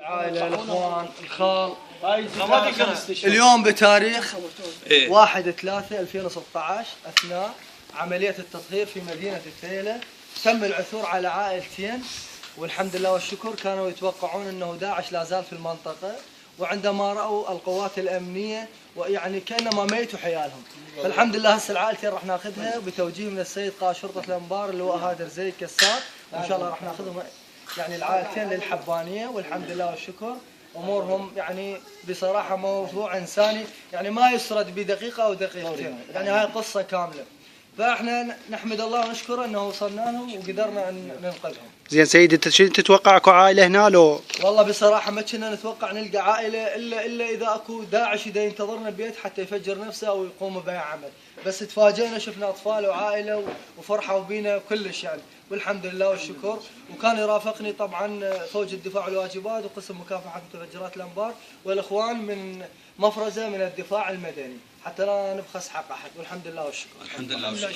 العائلة، الأخوان، الخال. اليوم بتاريخ 1/3/2016 أثناء عملية التطهير في مدينة الثيلة تم العثور على عائلتين، والحمد لله والشكر. كانوا يتوقعون أنه داعش لا زال في المنطقة، وعندما رأوا القوات الأمنية ويعني كأنما ميتوا حيالهم، فالحمد لله هسه العائلتين راح ناخذها بتوجيه من السيد قائد شرطة الأنبار اللي هو هادر زي كسار، وإن شاء الله راح ناخذهم يعني العائلتين للحبانية، والحمد لله والشكر. امورهم يعني بصراحه موضوع انساني يعني ما يسرد بدقيقه او دقيقتين، يعني هاي قصه كامله، فاحنا نحمد الله ونشكره انه وصلنا لهم وقدرنا ان ننقذهم. زين سيدي، انت شو تتوقع اكو عائله هنا لو؟ والله بصراحه ما كنا نتوقع نلقى عائله الا اذا اكو داعش اذا ينتظرنا ببيت حتى يفجر نفسه او يقوم باي عمل، بس تفاجئنا شفنا اطفال وعائله وفرحوا بينا كلش يعني، والحمد لله والشكر. وكان يرافقني طبعا فوج الدفاع والواجبات وقسم مكافحه متفجرات الانبار والاخوان من مفرزه من الدفاع المدني حتى لا نبخس حق احد، والحمد لله والشكر. الحمد لله والشكر.